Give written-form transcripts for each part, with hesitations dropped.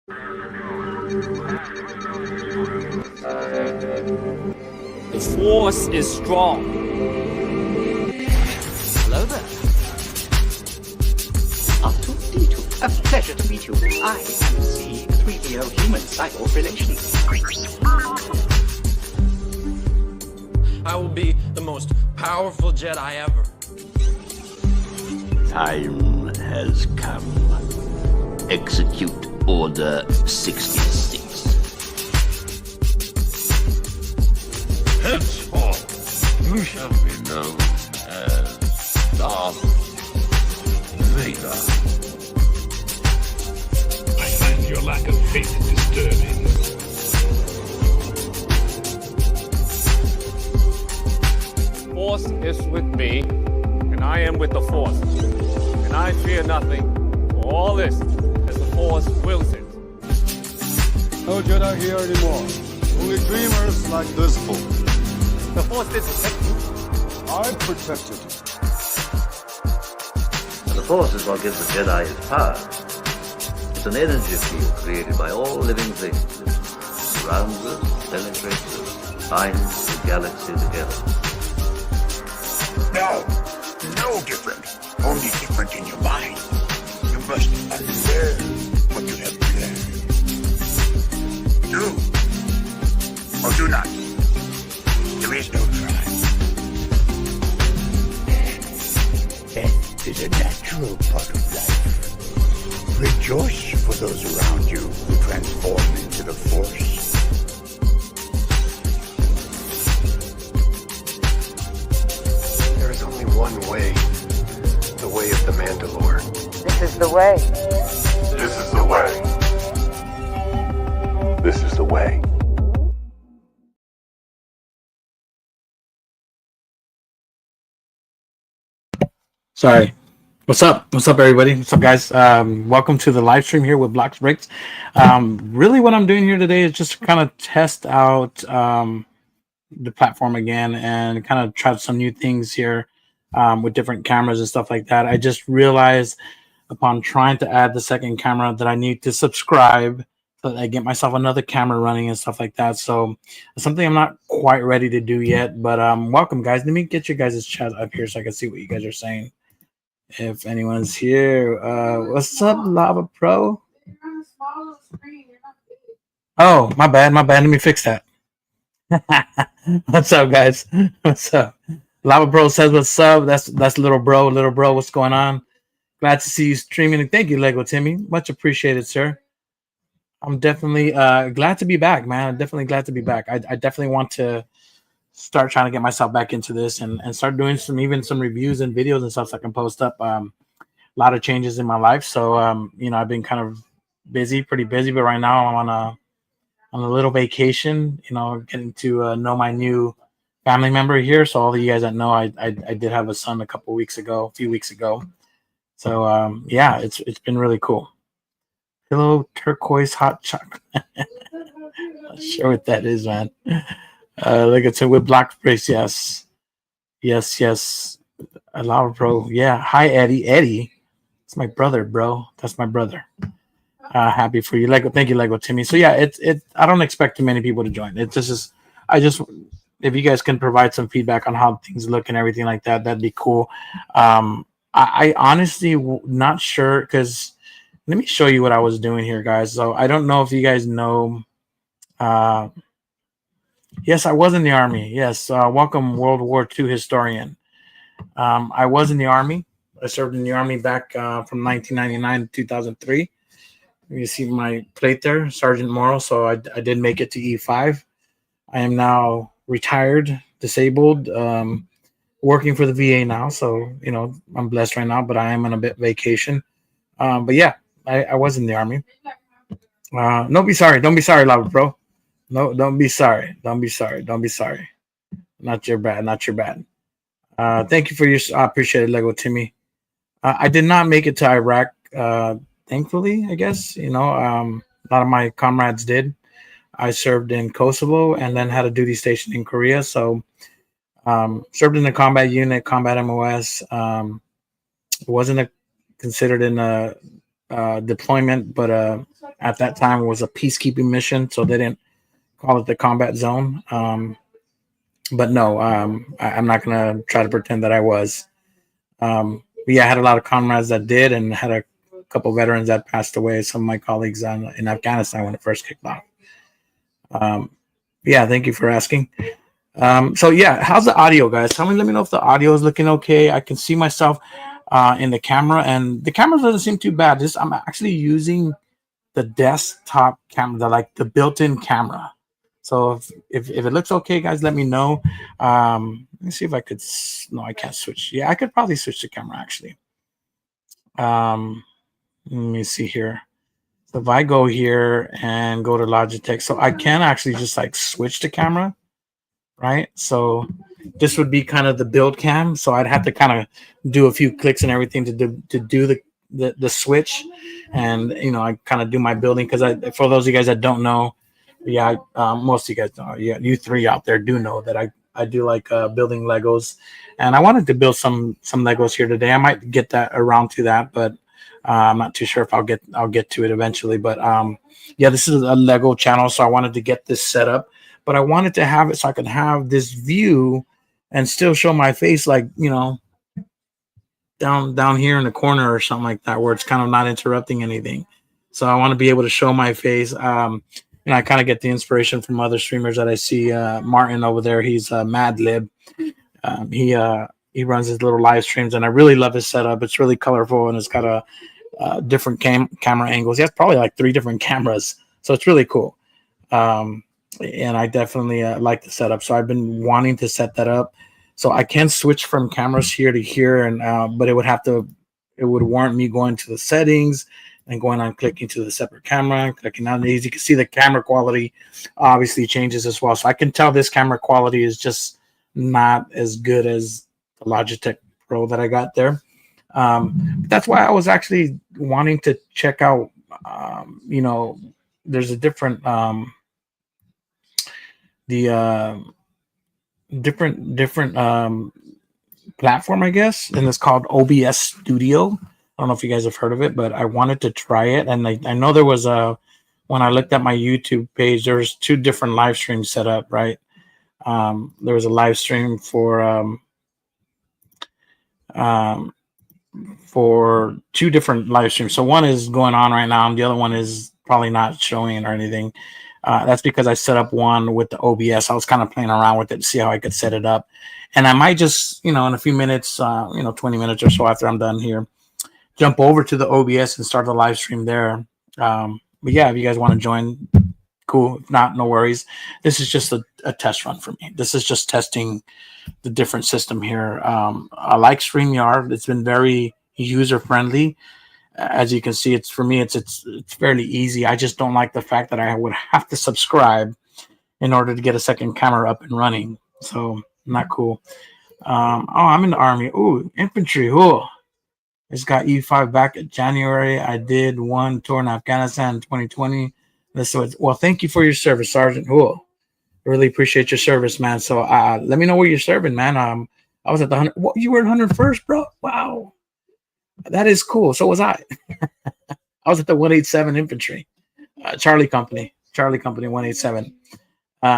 The force is strong. Hello there. R2-D2. A pleasure to meet you. I am C-3PO Human Cyborg Relations. I will be the most powerful Jedi ever. Time has come. Execute Order 66. Henceforth, you shall be known as Darth Vader. I find your lack of faith disturbing. Force is with me, and I am with the Force. And I fear nothing, for all this, as the Force wills it. No Jedi here anymore. Only dreamers like this fool. The Force did protect you. I protected you. And the Force is what gives the Jedi its power. It's an energy field created by all living things. It surrounds us, penetrates us, binds the galaxy together. No different. Only different in your mind. You must unlearn what you have learned. Do or do not. There is no try. Death is a natural part of life. Rejoice for those around you who transform into the Force. There is only one way. The way of the Mandalore. This is the way. This is the way. This is the way. Sorry. What's up? What's up, everybody? What's up, guys? Welcome to the live stream here with BlocksBricks. Really, what I'm doing here today is just kind of test out the platform again and kind of try some new things here with different cameras and stuff like that. I just realized upon trying to add the second camera that I need to subscribe so that I get myself another camera running and stuff like that. So it's something I'm not quite ready to do yet, but welcome, guys. Let me get you guys' chat up here so I can see what you guys are saying. If anyone's here, what's up, Lava Pro? Oh, my bad. Let me fix that. What's up, guys? What's up? Lava Pro says what's up. That's little bro. What's going on? Glad to see you streaming. Thank you, Lego Timmy. Much appreciated, sir. I'm definitely glad to be back, man. I'm definitely glad to be back. I definitely want to start trying to get myself back into this and start doing some reviews and videos and stuff so I can post up. A lot of changes in my life, so I've been kind of pretty busy, but right now I'm on a little vacation, getting to know my new family member here. So all of you guys that know, I did have a son a few weeks ago. So yeah, it's been really cool. Hello, turquoise hot chocolate. Not sure what that is, man. Look at it with BlocksBricks. Yes. Lava Pro. Yeah. Hi, Eddie. It's my brother, bro. That's my brother. Happy for you, Lego. Thank you, Lego Timmy. So yeah, I don't expect too many people to join. It just is. If you guys can provide some feedback on how things look and everything like that, that'd be cool. I honestly not sure, because let me show you what I was doing here, guys. So I don't know if you guys know. Yes, I was in the Army. Yes, welcome, World War II historian. I was in the Army. I served in the Army back from 1999 to 2003. You see my plate there, Sergeant Morrow. So I did make it to E5. I am now retired, disabled, working for the VA now. So, I'm blessed right now, but I am on a bit vacation. But yeah, I was in the Army. Don't be sorry. Don't be sorry, Lava Bro. No, don't be sorry. Don't be sorry. Not your bad. Thank you for your, I appreciate it, Lego Timmy. I did not make it to Iraq, thankfully, I guess. A lot of my comrades did. I served in Kosovo and then had a duty station in Korea. So served in the combat unit, combat MOS. Wasn't considered in a deployment, but at that time was a peacekeeping mission, so they didn't call it the combat zone. But no, I'm not gonna try to pretend that I was. But yeah, I had a lot of comrades that did, and had a couple veterans that passed away. Some of my colleagues in Afghanistan when it first kicked off. Yeah, thank you for asking. So yeah, how's the audio, guys? Let me know if the audio is looking okay. I can see myself in the camera, and the camera doesn't seem too bad. I'm actually using the desktop camera, the built-in camera. So if it looks okay, guys, let me know. Let me see if I could. No, I can't switch. Yeah, I could probably switch the camera actually. Let me see here. So if I go here and go to Logitech, so I can actually just like switch the camera, right? So this would be kind of the build cam. So I'd have to kind of do a few clicks and everything to do the switch, and I kind of do my building, because for those of you guys that don't know, yeah, most of you guys know, yeah, you three out there do know that I do like building Legos, and I wanted to build some Legos here today. I might get that around to that, but I'm not too sure if I'll get to it eventually. But yeah, this is a Lego channel, so I wanted to get this set up, but I wanted to have it so I could have this view and still show my face, like down here in the corner or something like that, where it's kind of not interrupting anything. So I want to be able to show my face. I kind of get the inspiration from other streamers that I see. Martin over there, he's Mad Lib. He runs his little live streams, and I really love his setup. It's really colorful, and it's got a different camera angles. He has probably like 3 different cameras, so it's really cool. And I definitely like the setup. So I've been wanting to set that up, so I can switch from cameras here to here, and but it would warrant me going to the settings and going on clicking to the separate camera, clicking on these. You can see the camera quality obviously changes as well. So I can tell this camera quality is just not as good as the Logitech Pro that I got there. That's why I was actually wanting to check out, there's a different, different platform, I guess, and it's called OBS Studio. I don't know if you guys have heard of it, but I wanted to try it. And I know there was when I looked at my YouTube page, there was 2 different live streams set up, right? There was a live stream for 2 different live streams. So one is going on right now, and the other one is probably not showing or anything. That's because I set up one with the OBS. I was kind of playing around with it to see how I could set it up. And I might just, in a few minutes, 20 minutes or so after I'm done here, jump over to the OBS and start the live stream there. But yeah, if you guys want to join, cool. If not, no worries. This is just a test run for me. This is just testing the different system here. I like StreamYard. It's been very user friendly. As you can see, it's fairly easy. I just don't like the fact that I would have to subscribe in order to get a second camera up and running. So not cool. I'm in the Army. Ooh, infantry. Ooh. It's got E5 back in January. I did one tour in Afghanistan in 2020. Well, thank you for your service, Sergeant. Cool. Really appreciate your service, man. So let me know where you're serving, man. I was at the 100. What, you were at 101st, bro? Wow. That is cool. So was I. I was at the 187 Infantry, Charlie Company 187.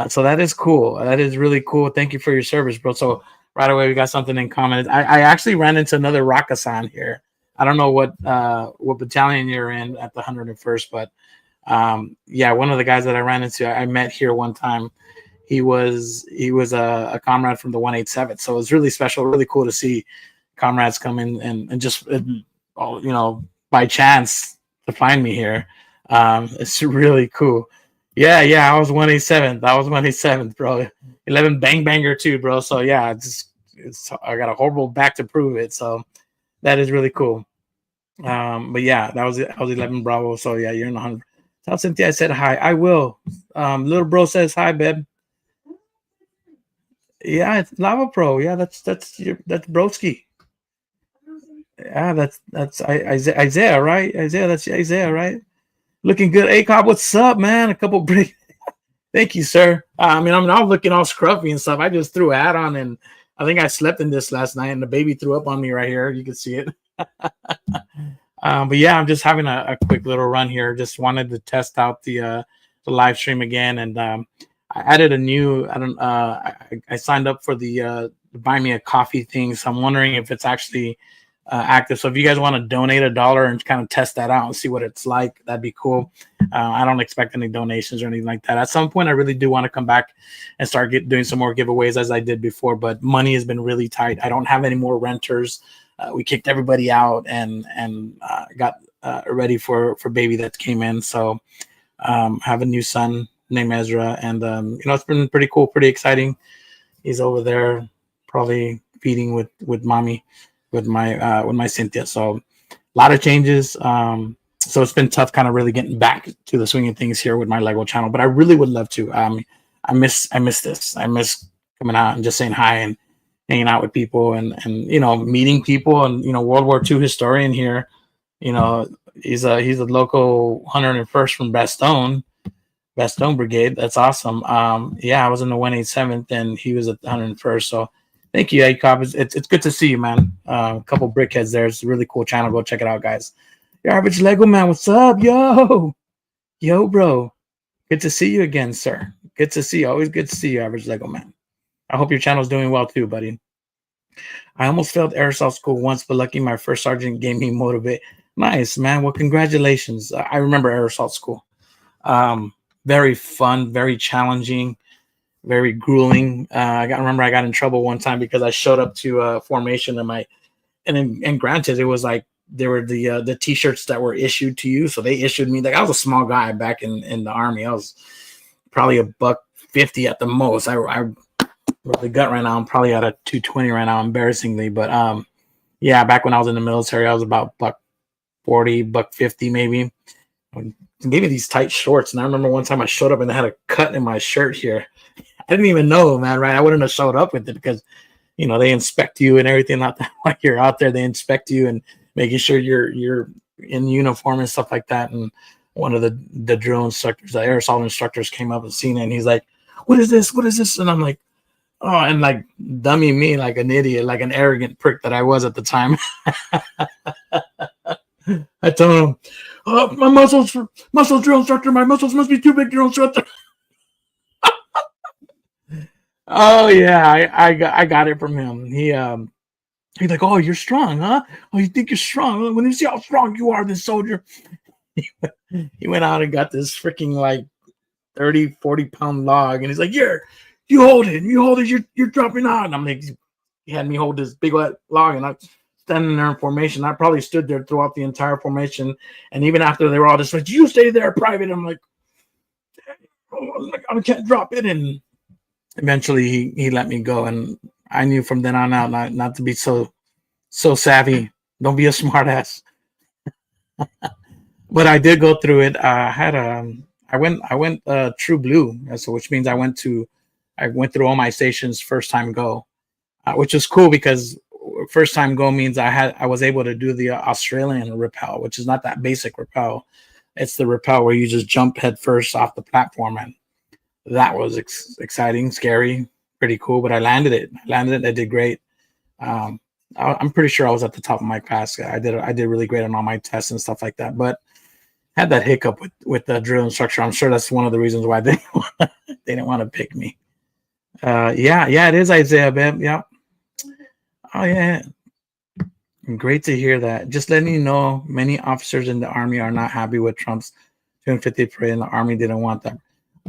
So that is cool. That is really cool. Thank you for your service, bro. So right away, we got something in common. I actually ran into another Rakasan here. I don't know what battalion you're in at the 101st, but yeah, one of the guys that I ran into, I met here one time. He was a comrade from the 187. So it was really special, really cool to see comrades come in and just, by chance to find me here. It's really cool. Yeah, I was 187th. I was 187th, bro. 11 bang banger too, bro. So yeah, I got a horrible back to prove it. So that is really cool. But yeah, I was 11 Bravo. So yeah, you're in the 100. Tell Cynthia I said hi. I will. Little bro says hi, babe. Yeah, it's Lava Pro. Yeah, that's Broski. Yeah, that's Isaiah, right? Isaiah, that's Isaiah, right? Looking good. Hey, Cobb, what's up, man? A couple break. Thank you, sir. I'm looking all scruffy and stuff. I just threw a hat on, and I think I slept in this last night, and the baby threw up on me right here. You can see it. But yeah, I'm just having a quick little run here. Just wanted to test out the live stream again, and I added a new. I signed up for the buy me a coffee thing, so I'm wondering if it's actually active. So if you guys want to donate $1 and kind of test that out and see what it's like, that'd be cool. I don't expect any donations or anything like that. At some point, I really do want to come back and start doing some more giveaways as I did before, but money has been really tight. I don't have any more renters. We kicked everybody out and got ready for baby that came in. So have a new son named Ezra, and it's been pretty cool, pretty exciting. He's over there probably feeding with mommy, with my Cynthia. So a lot of changes. So it's been tough kind of really getting back to the swinging things here with my Lego channel, but I really would love to. I miss this. I miss coming out and just saying hi and hanging out with people and meeting people. And World War II historian here, he's a local 101st from Bastogne Brigade. That's awesome. I was in the 187th and he was at the 101st. So thank you, ACOP. It's good to see you, man. A couple brickheads there. It's a really cool channel. Go check it out, guys. Your average Lego man, what's up? Yo, bro. Good to see you again, sir. Good to see you. Always good to see you, average Lego man. I hope your channel's doing well too, buddy. I almost failed aerosol school once, but lucky my first sergeant gave me motivate. Nice, man. Well, congratulations. I remember aerosol school. Very fun, very challenging, very grueling. I got in trouble one time because I showed up to formation and granted, it was like they were the t-shirts that were issued to you. So they issued me, like I was a small guy back in the Army. I was probably $150 at the most. I the gut right now. I'm probably at a 220 right now, embarrassingly. But back when I was in the military, I was about $140, $150 maybe. They gave me these tight shorts, and I remember one time I showed up and they had a cut in my shirt here. I didn't even know, man. Right? I wouldn't have showed up with it because they inspect you and everything like that. While you're out there, they inspect you and making sure you're in uniform and stuff like that. And one of the drill instructors, the aerosol instructors, came up and seen it, and he's like, "What is this? What is this?" And I'm like, "Oh," and like dummy me, like an idiot, like an arrogant prick that I was at the time. I told him, "Oh, my muscle drill instructor. My muscles must be too big, drill instructor." Oh yeah, I got it from him. He's like, "Oh, you're strong, huh? Oh, you think you're strong? When you see how strong you are, this soldier." He went out and got this freaking like 30, 40-pound log, and he's like, "You hold it, you're dropping out." And I'm like, he had me hold this big log, and I'm standing there in formation. I probably stood there throughout the entire formation, and even after they were all just like, "You stay there, private." I'm like, I can't drop it, and eventually he let me go, and I knew from then on out not to be so savvy. Don't be a smart ass. But I did go through it. I went true blue, so which means I went through all my stations first time go, which is cool because first time go means I was able to do the Australian rappel, which is not that basic rappel. It's the rappel where you just jump head first off the platform, and that was exciting, scary, pretty cool. But I landed it. I did great. I'm pretty sure I was at the top of my class. I did really great on all my tests and stuff like that. But had that hiccup with the drill instructor. I'm sure that's one of the reasons why they didn't want to pick me. It is Isaiah, babe. Yeah. Oh yeah. Great to hear that. Just letting you know, many officers in the Army are not happy with Trump's 250th parade, and the Army didn't want that.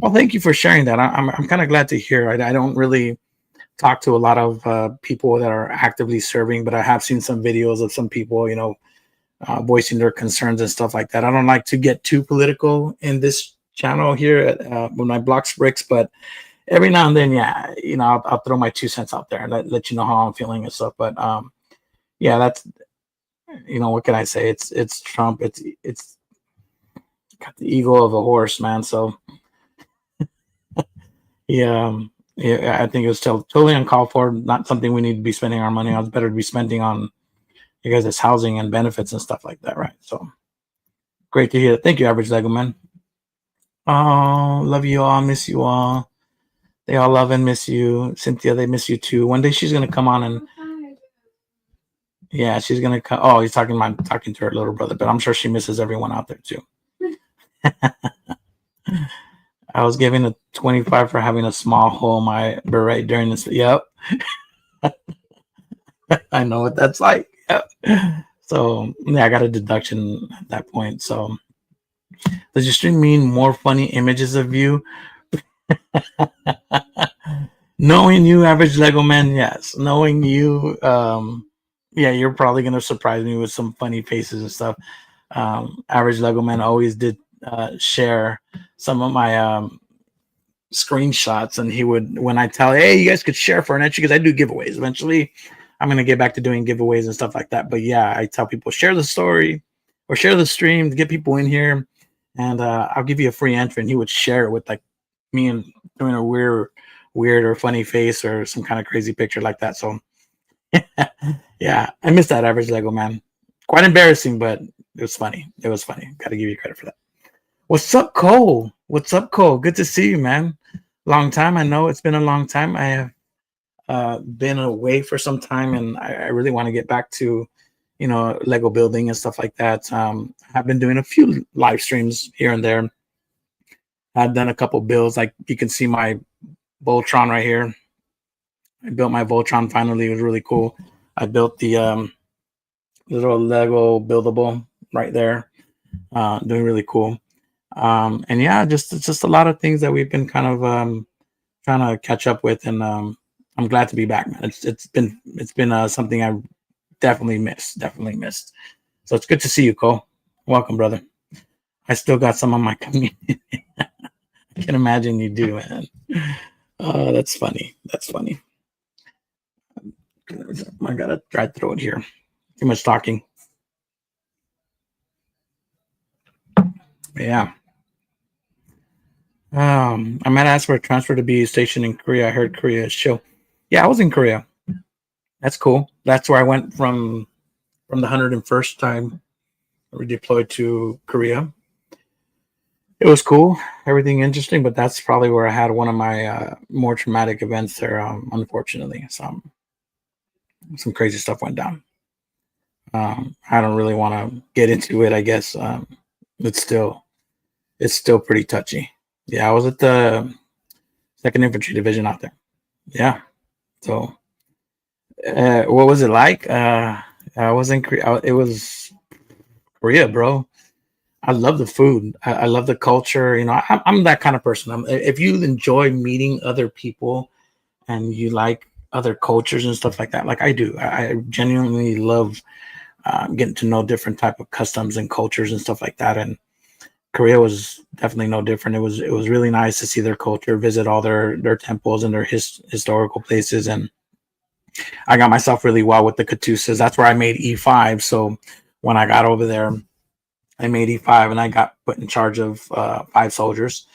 Well, thank you for sharing that. I'm kind of glad to hear. I don't really talk to a lot of people that are actively serving, but I have seen some videos of some people, voicing their concerns and stuff like that. I don't like to get too political in this channel here with my BlocksBricks, but every now and then, I'll throw my 2 cents out there and let you know how I'm feeling and stuff. But that's, what can I say? It's Trump. It's got the ego of a horse, man. So I think it was totally uncalled for. Not something we need to be spending our money on. It's better to be spending on you guys' housing and benefits and stuff like that, right? So great to hear. Thank you, average Lego man. Oh, love you all. Miss you all. They all love and miss you. Cynthia, they miss you too. One day she's gonna come on and Yeah, she's gonna come. Oh, he's talking to her little brother, but I'm sure she misses everyone out there too. I was given a 25 for having a small hole in my beret during this. Yep. I know what that's like. Yep. So yeah, I got a deduction at that point. So does your stream mean more funny images of you? Knowing you, average Lego man, yes. Knowing you, yeah, you're probably gonna surprise me with some funny faces and stuff. Average Lego man always did share some of my screenshots, and he would, when I tell, hey, you guys could share for an entry, because I do giveaways. Eventually, I'm gonna get back to doing giveaways and stuff like that. But yeah, I tell people share the story or share the stream to get people in here, and I'll give you a free entry. And he would share it with like me and doing a weird or funny face or some kind of crazy picture like that. So yeah, I miss that average Lego man. Quite embarrassing, but it was funny. It was funny. Got to give you credit for that. What's up, Cole? What's up, Cole? Good to see you, man. Long time. I know it's been a long time. I have been away for some time, and I really want to get back to, Lego building and stuff like that. I've been doing a few live streams here and there. I've done a couple builds. Like you can see my Voltron right here. I built my Voltron finally. It was really cool. I built the little Lego buildable right there. Doing really cool. And yeah, just a lot of things that we've been kind of trying to catch up with, and I'm glad to be back, man. It's been something I definitely missed. So it's good to see you, Cole. Welcome, brother. I still got some of my community. I can imagine you do, man. Oh, that's funny. I gotta try to throw it here. Too much talking. But yeah. I might ask for a transfer to be stationed in Korea. I heard Korea is chill. Yeah, I was in Korea. That's cool. That's where I went from the 101st time we deployed to Korea. It was cool, everything interesting, but that's probably where I had one of my more traumatic events there, unfortunately. Some crazy stuff went down. I don't really want to get into it, I guess. It's still pretty touchy. Yeah, I was at the 2nd Infantry Division out there. Yeah. So what was it like? I was in Korea. It was Korea, bro. I love the food. I love the culture. I'm that kind of person. If you enjoy meeting other people and you like other cultures and stuff like that, like I do, I genuinely love getting to know different type of customs and cultures and stuff like that. And Korea was definitely no different. It was really nice to see their culture, visit all their temples and their historical places. And I got myself really well with the Katusas. That's where I made E5. So when I got over there, I made E5 and I got put in charge of 5 soldiers,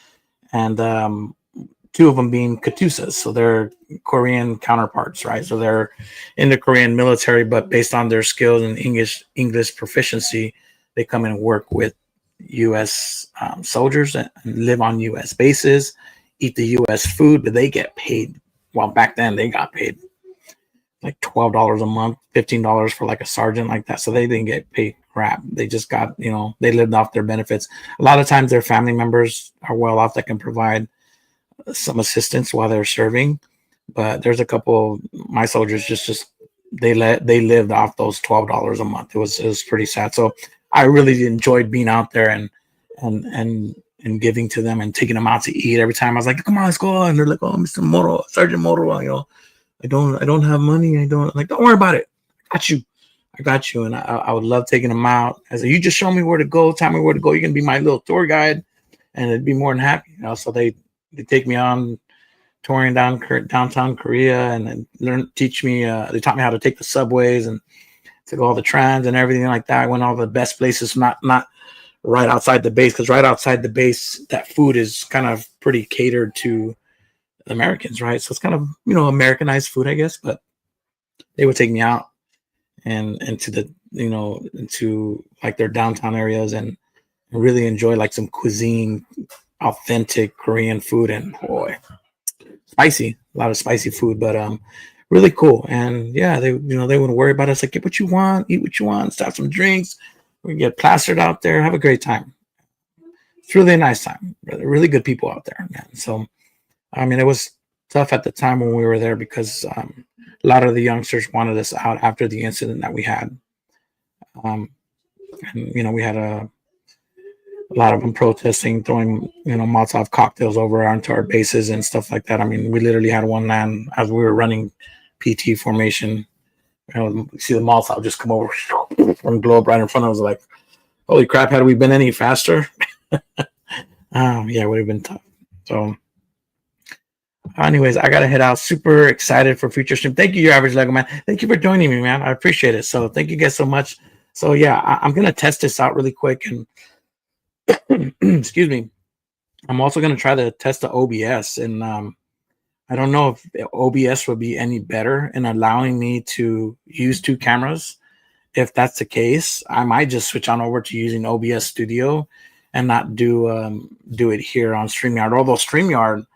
and 2 of them being Katusas. So they're Korean counterparts, right? So they're in the Korean military, but based on their skills and English proficiency, they come in and work with U.S. Soldiers and live on U.S. bases, eat the U.S. food, but they get paid. Well, back then they got paid like $12 a month, $15 for like a sergeant like that. So they didn't get paid crap. They just got, they lived off their benefits. A lot of times their family members are well off that can provide some assistance while they're serving. But there's a couple, my soldiers just they lived off those $12 a month. It was pretty sad. So I really enjoyed being out there and giving to them and taking them out to eat. Every time I was like, come on, let's go. And they're like, oh, Mr. Moro, Sergeant Moro, I don't have money. Don't worry about it. I got you. And I would love taking them out. I said, you just show me where to go. Tell me where to go. You can be my little tour guide, and it'd be more than happy. So they take me on touring downtown Korea, and then teach me. They taught me how to take the subways and took all the trams and everything like that. I went all the best places, not right outside the base, because right outside the base, that food is kind of pretty catered to Americans, right? So it's kind of Americanized food, I guess. But they would take me out and into the into like their downtown areas and really enjoy like some cuisine, authentic Korean food, and boy, spicy, a lot of spicy food, but really cool. And yeah, they wouldn't worry about us. Like, get what you want, eat what you want, start some drinks. We get plastered out there, have a great time. It's really a nice time. Really good people out there, man. So I mean, it was tough at the time when we were there because a lot of the youngsters wanted us out after the incident that we had. And we had a lot of them protesting, throwing Molotov cocktails over onto our bases and stuff like that. I mean, we literally had one man as we were running PT formation. You see the Molotov just come over and blow up right in front of us. Like, holy crap! Had we been any faster, yeah, it would have been tough. So, anyways, I gotta head out. Super excited for future stream. Thank you, your average Lego man. Thank you for joining me, man. I appreciate it. So, thank you guys so much. So, yeah, I'm gonna test this out really quick and. Excuse me. I'm also going to try to test the OBS, and I don't know if OBS would be any better in allowing me to use two cameras. If that's the case, I might just switch on over to using OBS Studio and not do it here on StreamYard. Although StreamYard,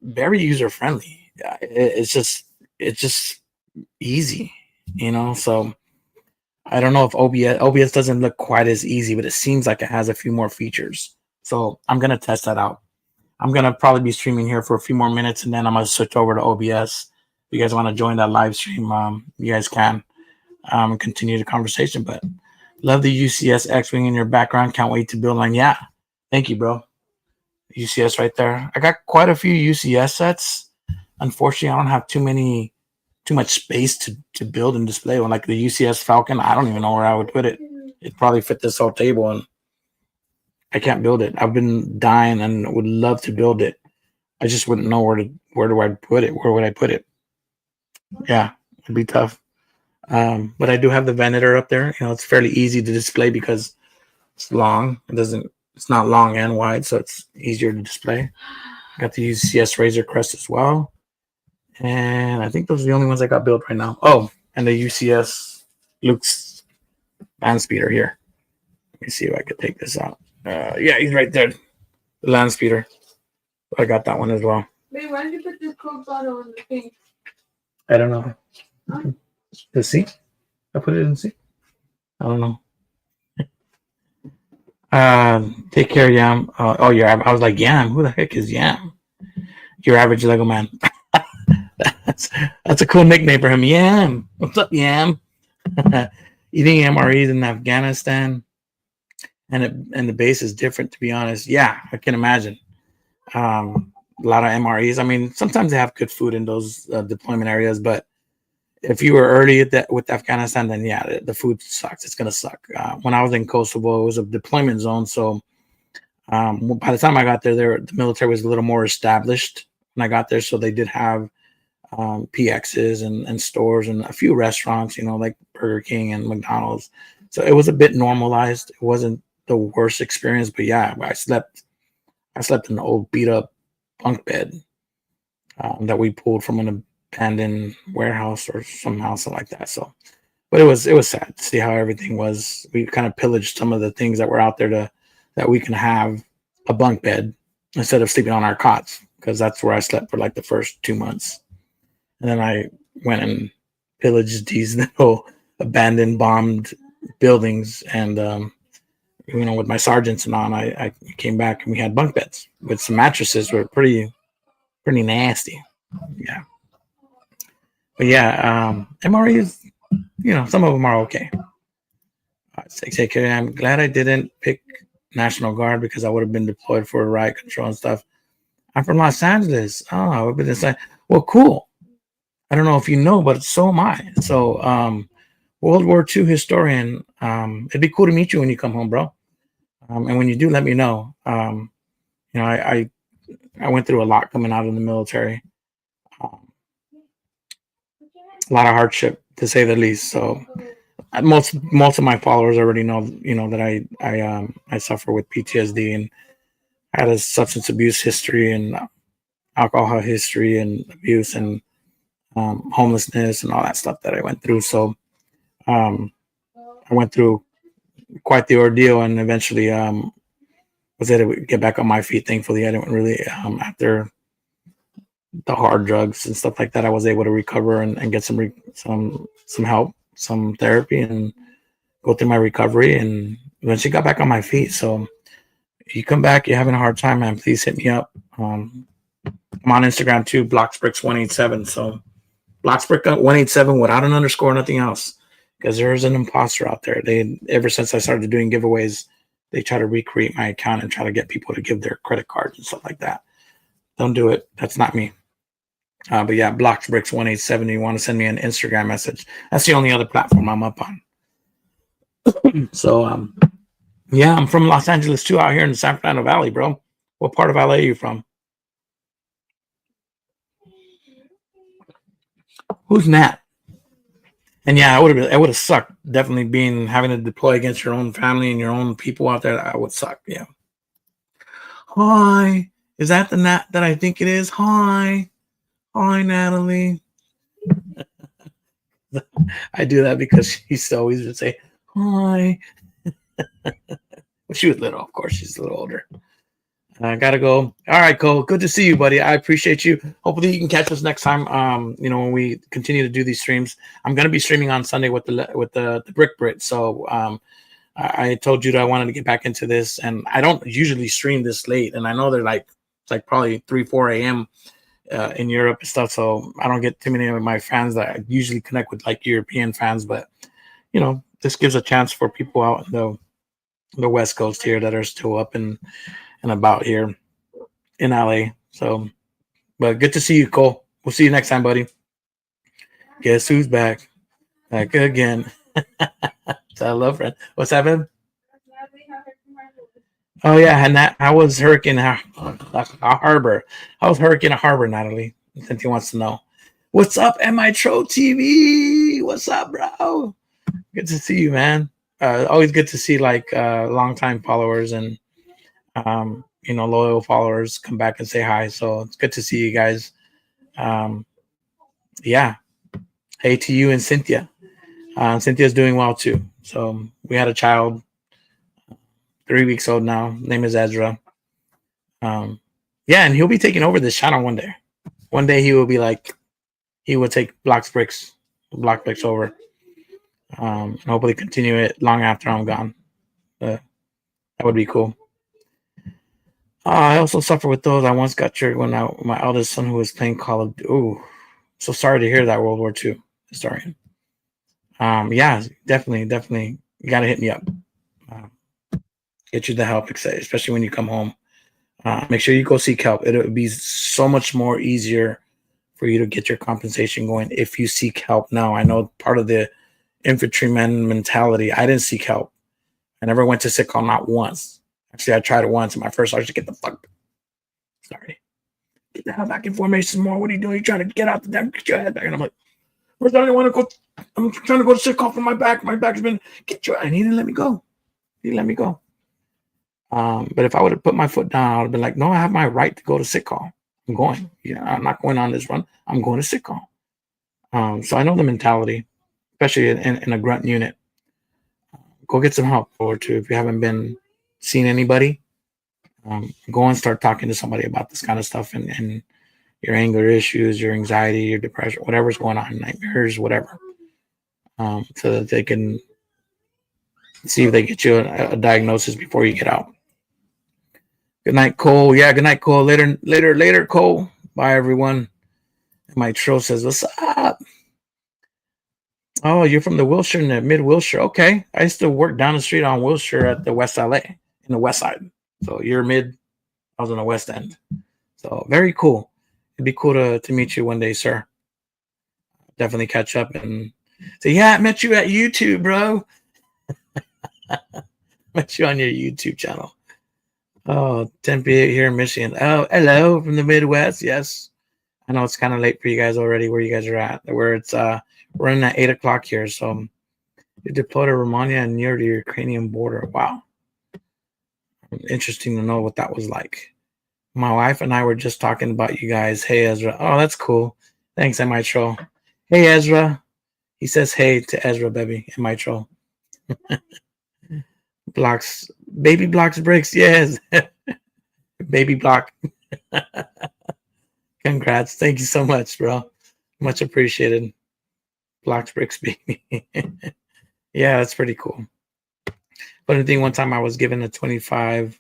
very user friendly. It's just easy, So I don't know if OBS doesn't look quite as easy, but it seems like it has a few more features. So I'm going to test that out. I'm going to probably be streaming here for a few more minutes, and then I'm going to switch over to OBS. If you guys want to join that live stream, you guys can continue the conversation. But love the UCS X-Wing in your background. Can't wait to build line. Yeah. Thank you, bro. UCS right there. I got quite a few UCS sets. Unfortunately, I don't have too much space to build and display one. Like the UCS Falcon, I don't even know where I would put it. It'd probably fit this whole table, and I can't build it. I've been dying and would love to build it. I just wouldn't know where do I put it? Where would I put it? Yeah, it'd be tough. But I do have the Venator up there. It's fairly easy to display because it's long. It's not long and wide, so it's easier to display. Got the UCS Razor Crest as well. And I think those are the only ones I got built right now. Oh, and the UCS Luke's land speeder here. Let me see if I could take this out. Yeah, he's right there. The land speeder. I got that one as well. Wait, why did you put this Coke bottle on the thing? I don't know. Huh? The C? I put it in C? I don't know. Take care, Yam. Oh, I was like, Yam. Who the heck is Yam? Your average Lego man. That's a cool nickname for him. Yam. What's up, Yam? Eating MREs in Afghanistan, and the base is different, to be honest. Yeah, I can imagine. A lot of MREs. I mean, sometimes they have good food in those deployment areas, but if you were early with Afghanistan, then yeah, the food sucks. It's gonna suck. When I was in Kosovo, it was a deployment zone, so by the time I got there, the military was a little more established when I got there, so they did have PXs and stores and a few restaurants, like Burger King and McDonald's. So it was a bit normalized. It wasn't the worst experience, but yeah, I slept in an old beat up bunk bed that we pulled from an abandoned warehouse or some house like that. So, but it was sad to see how everything was. We kind of pillaged some of the things that were out there that we can have a bunk bed instead of sleeping on our cots, because that's where I slept for like the first 2 months. And then I went and pillaged these little abandoned, bombed buildings. And, with my sergeants and on, I came back and we had bunk beds with some mattresses. Were pretty nasty. Yeah. But yeah, MREs, some of them are okay. Take care. I'm glad I didn't pick National Guard because I would have been deployed for riot control and stuff. I'm from Los Angeles. Oh, I would have been inside. Well, cool. I don't know if you know, but so am I. So, World War II historian. It'd be cool to meet you when you come home, bro. And when you do, let me know. I went through a lot coming out of the military. A lot of hardship, to say the least. So, most of my followers already know, that I suffer with PTSD and I had a substance abuse history and alcohol history and abuse and homelessness and all that stuff that I went through. So I went through quite the ordeal and eventually was able to get back on my feet. Thankfully, I didn't really, after the hard drugs and stuff like that, I was able to recover and get some help, some therapy, and go through my recovery, and eventually got back on my feet. So if you come back, you're having a hard time, man, please hit me up. I'm on Instagram too, BlocksBricks187. So BlocksBrick187 without an underscore, nothing else, because there's an imposter out there. They, ever since I started doing giveaways, they try to recreate my account and try to get people to give their credit cards and stuff like that. Don't do it. That's not me. But yeah, BlocksBricks187. You want to send me an Instagram message? That's the only other platform I'm up on. So yeah, I'm from Los Angeles too, out here in the San Fernando Valley, bro. What part of LA are you from? Who's Nat? And yeah, it would have sucked. Definitely having to deploy against your own family and your own people out there. That would suck. Yeah. Hi, is that the Nat that I think it is? Hi, Natalie. I do that because she always would say hi. Well, she was little, of course. She's a little older. I gotta go. All right, Cole. Good to see you, buddy. I appreciate you. Hopefully, you can catch us next time. When we continue to do these streams, I'm gonna be streaming on Sunday with the Brick Brit. So, I told you that I wanted to get back into this, and I don't usually stream this late. And I know they're it's like probably 3-4 a.m. In Europe and stuff. So I don't get too many of my fans that I usually connect with, like European fans. But this gives a chance for people out in the West Coast here that are still up and about here in LA. So, but good to see you, Cole. We'll see you next time, buddy. Guess who's back? Back again. I love friend. What's happening? Oh yeah, and how was Hurricane Harbor? How was Hurricane Harbor, Natalie? Since he wants to know. What's up, MITRO TV? What's up, bro? Good to see you, man. Always good to see longtime followers and loyal followers come back and say hi. So it's good to see you guys. Yeah. Hey to you and Cynthia. Cynthia's doing well too. So we had a child, 3 weeks old now. Name is Ezra. Yeah, and he'll be taking over this channel one day. One day he will be he will take BlocksBricks over. And hopefully continue it long after I'm gone. That would be cool. I also suffer with those. I once got triggered when my eldest son, who was playing Call of Duty. Ooh, so sorry to hear that, World War II historian. Yeah, definitely. You got to hit me up. Get you the help, especially when you come home. Make sure you go seek help. It would be so much more easier for you to get your compensation going if you seek help now. I know part of the infantryman mentality. I didn't seek help. I never went to sick call, not once. Actually, I tried it once in my first sergeant. Get the fuck. Sorry. Get the hell back in formation more. What are you doing? You're trying to get out the damn. Get your head back. And I'm like, first I didn't want to go. I'm trying to go to sick call for my back. My back's been. And he didn't let me go. But if I would have put my foot down, I would have been like, no, I have my right to go to sick call. I'm going. I'm not going on this run. I'm going to sick call. So I know the mentality, especially in a grunt unit. Go get some help or two if you haven't seen anybody. Go and start talking to somebody about this kind of stuff and your anger issues, your anxiety, your depression, whatever's going on, nightmares, whatever, so that they can see if they get you a diagnosis before you get out. Good night, Cole. Yeah, good night, Cole. Later, Cole. Bye, everyone. My troll says, what's up? Oh, you're from the Wilshire, mid Wilshire. Okay. I used to work down the street on Wilshire at the West LA, in the West Side. So you're mid, I was on the West End. So very cool. It'd be cool to meet you one day, sir. Definitely catch up and say, yeah, I met you at YouTube, bro. Met you on your YouTube channel. Oh, Tempe here in Michigan. Oh, hello from the Midwest. Yes. I know it's kind of late for you guys already where you guys are at. Where it's we're in at 8 o'clock here. So you deployed to Romania and near the Ukrainian border. Wow. Interesting to know what that was like. My wife and I were just talking about you guys. Hey, Ezra. Oh, that's cool. Thanks, MITRO. Hey, Ezra. He says hey to Ezra, baby, MITRO. Baby BlocksBricks. Yes. Baby Block. Good Congrats. Thank you so much, bro. Much appreciated. BlocksBricks baby. Yeah, that's pretty cool. But I think one time I was given a 25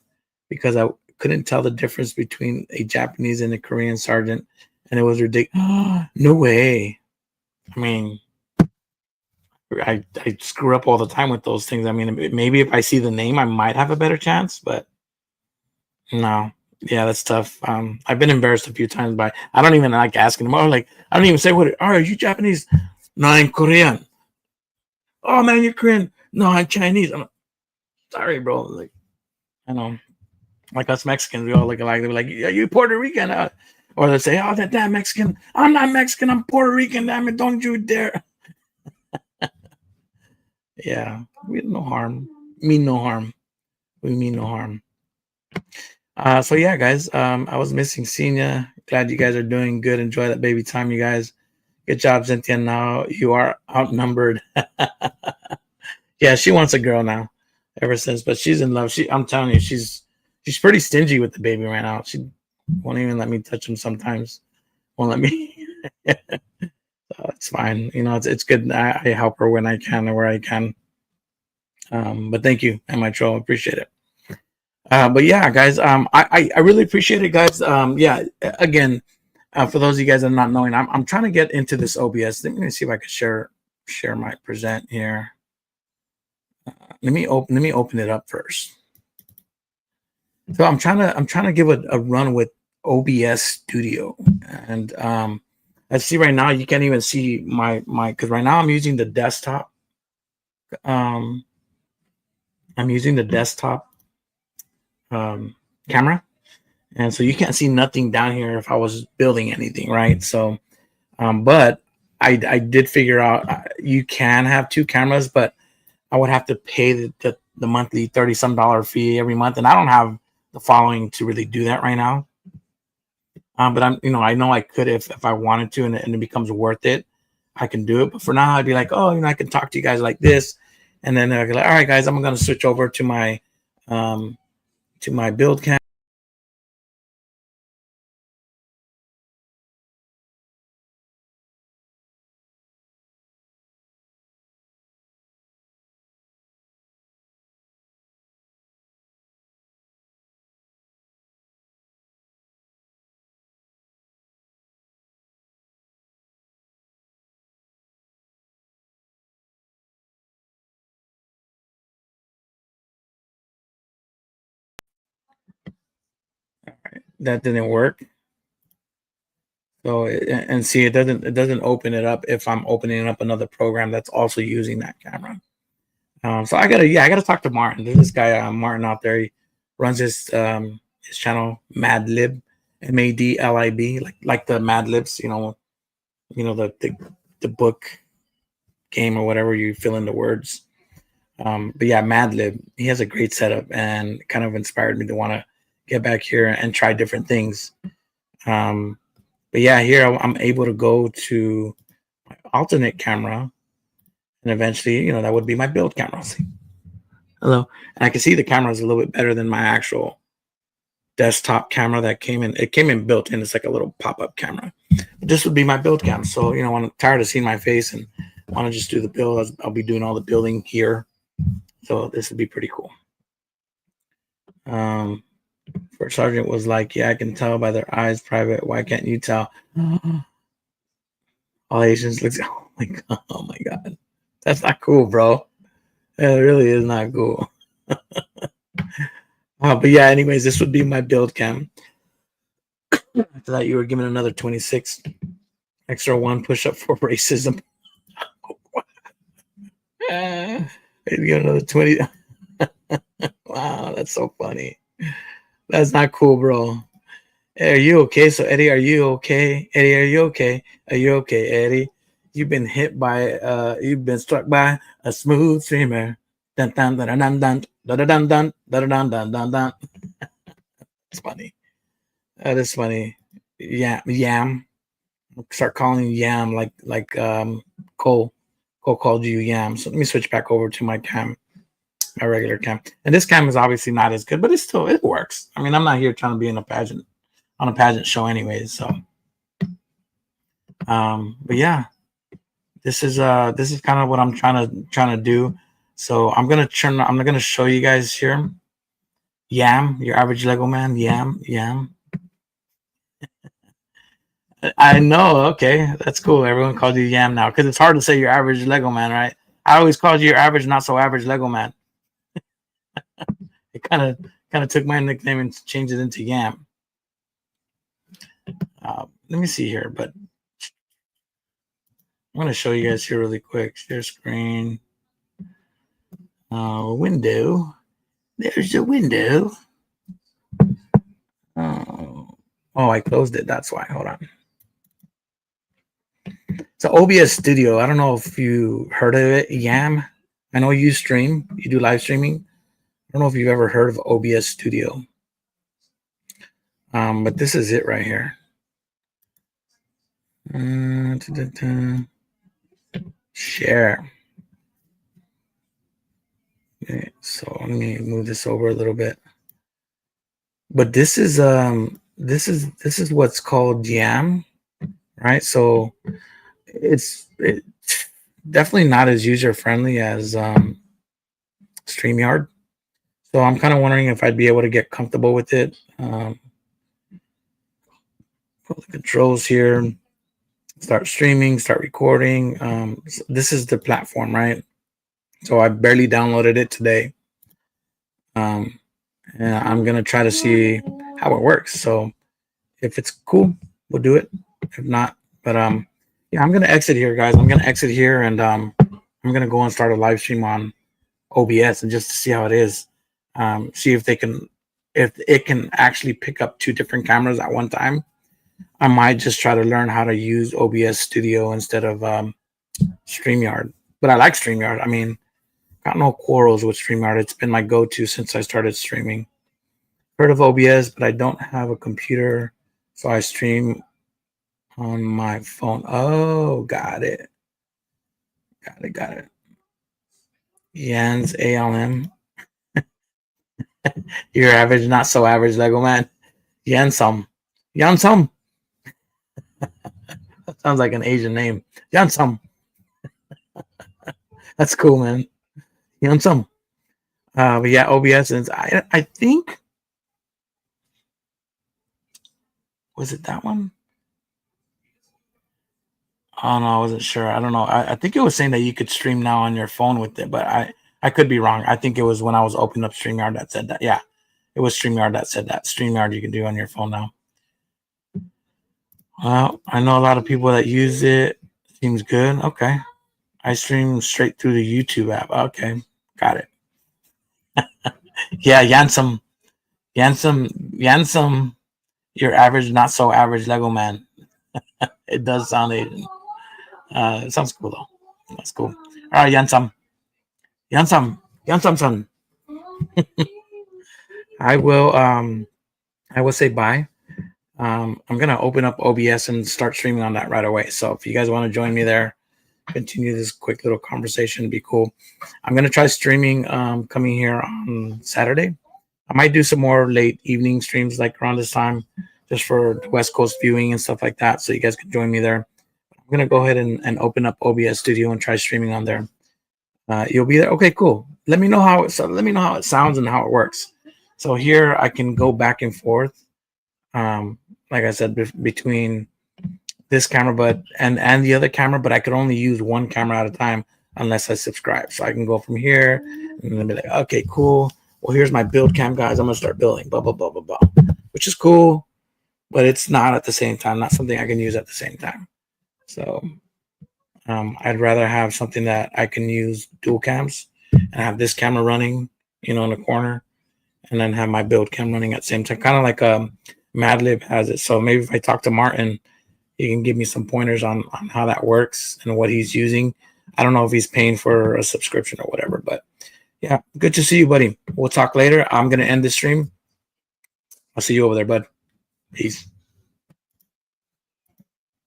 because I couldn't tell the difference between a Japanese and a Korean sergeant, and it was ridiculous. No way. I mean, I screw up all the time with those things. I mean, maybe if I see the name, I might have a better chance, but no. Yeah, that's tough. I've been embarrassed a few times by I don't even like asking them. Oh, like I don't even say what. Are you Japanese? No, I'm Korean. Oh man, you're Korean. No, I'm Chinese. I'm sorry, bro. Like I know, like us Mexicans, we all look alike. They're like, "Yeah, you Puerto Rican," or they say, "Oh, that Mexican. I'm not Mexican. I'm Puerto Rican. Damn it, don't you dare." Yeah, we no harm. Mean no harm. We mean no harm. So yeah, guys. I was missing Senior. Glad you guys are doing good. Enjoy that baby time, you guys. Good job, Cynthia. Now you are outnumbered. Yeah, she wants a girl now. Ever since, but she's in love. I'm telling you, she's pretty stingy with the baby right now. She won't even let me touch him sometimes. Won't let me. It's fine. You know, it's good. I help her when I can or where I can. But thank you, my troll. Appreciate it. But yeah, guys, I really appreciate it, guys. Yeah, again, for those of you guys that are not knowing, I'm trying to get into this OBS. Let me see if I can share my present here. Let me open it up first. So I'm trying to give a run with OBS Studio, and I see right now you can't even see my because right now I'm using the desktop. I'm using the desktop camera, and so you can't see nothing down here if I was building anything, right? So, but I did figure out you can have two cameras, but I would have to pay the monthly $30-some fee every month, and I don't have the following to really do that right now. But I know I could if I wanted to, and it becomes worth it. I can do it. But for now, I'd be like, oh, I can talk to you guys like this, and then I'd be like, all right, guys, I'm gonna switch over to my build cam. That didn't work. So and see, it doesn't open it up if I'm opening up another program that's also using that camera. So I gotta talk to Martin. There's this guy Martin out there. He runs his channel Madlib, MADLIB, like the Mad Libs. The book game or whatever you fill in the words. But yeah, Madlib. He has a great setup and kind of inspired me to want to get back here and try different things. But yeah, here I'm able to go to my alternate camera, and eventually, that would be my build camera. See? Hello, and I can see the camera is a little bit better than my actual desktop camera that came in. It came in built in. It's like a little pop-up camera. But this would be my build cam. So when I'm tired of seeing my face and want to just do the build, I'll be doing all the building here. So this would be pretty cool. First sergeant was like, yeah, I can tell by their eyes, private. Why can't you tell? All Asians look. Oh my god, that's not cool, bro. It really is not cool. But yeah, anyways, this would be my build cam. After that, you were given another 26 extra 1 push-up for racism. You get another 20. Wow, that's so funny. That's not cool, bro. Hey, are you okay? So Eddie, are you okay? Eddie, are you okay? Are you okay, Eddie? You've been you've been struck by a smooth streamer. Dun dun dun dun dun dun dun dun dun dun dun dun dun. It's funny. That is funny. Yeah, Yam. Start calling you Yam like Cole. Cole called you Yam. So let me switch back over to my cam. My regular cam, and this cam is obviously not as good, but it works. I mean, I'm not here trying to be on a pageant show anyways. So But yeah, this is kind of what I'm trying to do. So I'm gonna show you guys here. Yam, your average Lego man. Yam. I know. Okay, that's cool. Everyone calls you Yam now because it's hard to say your average Lego man, right? I always called you your average, not so average Lego man. It kind of took my nickname and changed it into Yam. Let me see here, but I'm going to show you guys here really quick. Share screen. Window. There's the window. Oh, I closed it. That's why. Hold on. So OBS Studio. I don't know if you heard of it. Yam. I know you stream. You do live streaming. I don't know if you've ever heard of OBS Studio. But this is it right here. Share. Okay, so let me move this over a little bit. But this is what's called Yam, right? So it's definitely not as user friendly as StreamYard. So I'm kind of wondering if I'd be able to get comfortable with it. Put the controls here. Start streaming, start recording. So this is the platform, right? So I barely downloaded it today. And I'm gonna try to see how it works. So if it's cool, we'll do it. If not, but yeah, I'm gonna exit here, guys. I'm gonna exit here, and I'm gonna go and start a live stream on OBS and just to see how it is. See if it can actually pick up 2 different cameras at one time. I might just try to learn how to use OBS Studio instead of StreamYard. But I like StreamYard. I mean, got no quarrels with StreamYard. It's been my go-to since I started streaming. Heard of OBS, but I don't have a computer, so I stream on my phone. Oh, got it. Got it. Jans ALM. Your average, not so average Lego man. Yansum. Yansum. That sounds like an Asian name. Yansum. That's cool, man. Yansum. But yeah, OBS, and I think, was it that one? Oh no, I wasn't sure. I don't know. I think it was saying that you could stream now on your phone with it, but I could be wrong. I think it was when I was opening up StreamYard that said that. Yeah, it was StreamYard that said that. StreamYard you can do on your phone now. Well, I know a lot of people that use it. Seems good. Okay. I stream straight through the YouTube app. Okay. Got it. Yeah, Yansum. Your average, not so average Lego man. It does sound Asian. It sounds cool though. That's cool. All right, Yansum son. I will say bye. I'm gonna open up OBS and start streaming on that right away. So if you guys want to join me there, continue this quick little conversation, it'd be cool. I'm gonna try streaming coming here on Saturday. I might do some more late evening streams like around this time, just for West Coast viewing and stuff like that. So you guys can join me there. I'm gonna go ahead and open up OBS Studio and try streaming on there. You'll be there. Okay, cool. Let me know how it sounds and how it works. So here I can go back and forth. Like I said, between this camera and the other camera, but I could only use one camera at a time unless I subscribe. So I can go from here and then be like, okay, cool. Well, here's my build cam, guys. I'm gonna start building, blah blah blah blah blah, which is cool, but it's not at the same time. Not something I can use at the same time. So I'd rather have something that I can use dual cams and have this camera running, in the corner, and then have my build cam running at the same time. Kind of like Madlib has it. So maybe if I talk to Martin, he can give me some pointers on how that works and what he's using. I don't know if he's paying for a subscription or whatever, but yeah, good to see you, buddy. We'll talk later. I'm going to end the stream. I'll see you over there, bud. Peace.